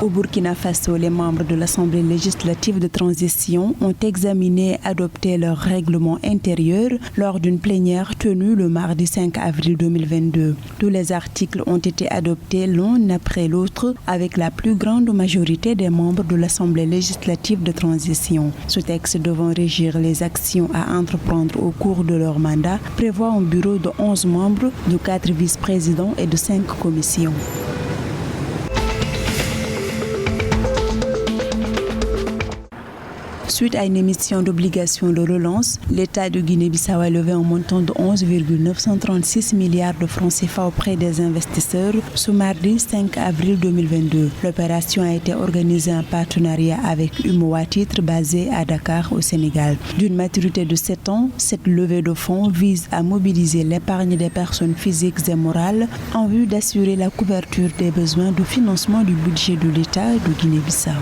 Au Burkina Faso, les membres de l'Assemblée législative de transition ont examiné et adopté leur règlement intérieur lors d'une plénière tenue le mardi 5 avril 2022. Tous les articles ont été adoptés l'un après l'autre avec la plus grande majorité des membres de l'Assemblée législative de transition. Ce texte devant régir les actions à entreprendre au cours de leur mandat prévoit un bureau de 11 membres, de 4 vice-présidents et de 5 commissions. Suite à une émission d'obligations de relance, l'État de Guinée-Bissau a levé un montant de 11,936 milliards de francs CFA auprès des investisseurs ce mardi 5 avril 2022. L'opération a été organisée en partenariat avec UMO à titre basé à Dakar au Sénégal. D'une maturité de 7 ans, cette levée de fonds vise à mobiliser l'épargne des personnes physiques et morales en vue d'assurer la couverture des besoins de financement du budget de l'État de Guinée-Bissau.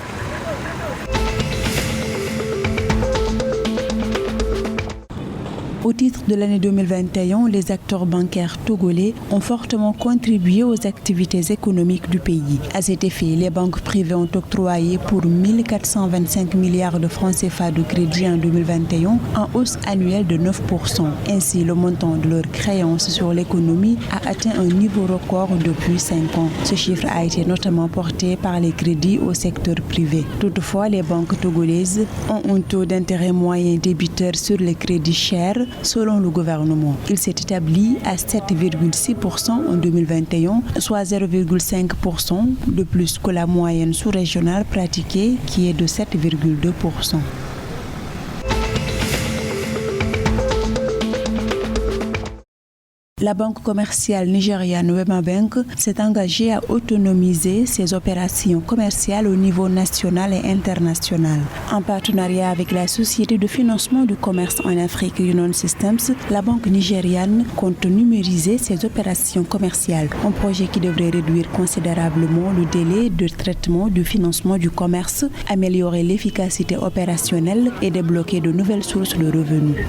Au titre de l'année 2021, les acteurs bancaires togolais ont fortement contribué aux activités économiques du pays. À cet effet, les banques privées ont octroyé pour 1 425 milliards de francs CFA de crédit en 2021, en hausse annuelle de 9%. Ainsi, le montant de leurs créances sur l'économie a atteint un niveau record depuis 5 ans. Ce chiffre a été notamment porté par les crédits au secteur privé. Toutefois, les banques togolaises ont un taux d'intérêt moyen débiteur sur les crédits chers. Selon le gouvernement, il s'est établi à 7,6% en 2021, soit 0,5% de plus que la moyenne sous-régionale pratiquée qui est de 7,2%. La banque commerciale nigériane Wema Bank s'est engagée à autonomiser ses opérations commerciales au niveau national et international. En partenariat avec la Société de financement du commerce en Afrique Union Systems, la banque nigériane compte numériser ses opérations commerciales, un projet qui devrait réduire considérablement le délai de traitement du financement du commerce, améliorer l'efficacité opérationnelle et débloquer de nouvelles sources de revenus.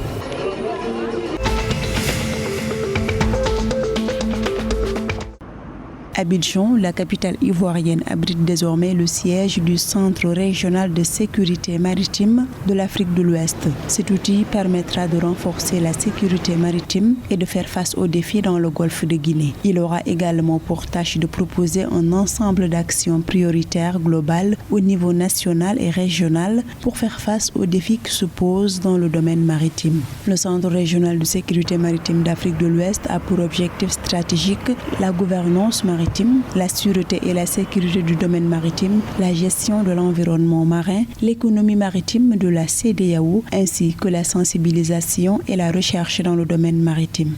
Abidjan, la capitale ivoirienne, abrite désormais le siège du Centre régional de sécurité maritime de l'Afrique de l'Ouest. Cet outil permettra de renforcer la sécurité maritime et de faire face aux défis dans le golfe de Guinée. Il aura également pour tâche de proposer un ensemble d'actions prioritaires globales au niveau national et régional pour faire face aux défis qui se posent dans le domaine maritime. Le Centre régional de sécurité maritime d'Afrique de l'Ouest a pour objectif stratégique la gouvernance maritime, la sûreté et la sécurité du domaine maritime, la gestion de l'environnement marin, l'économie maritime de la CEDEAO, ainsi que la sensibilisation et la recherche dans le domaine maritime.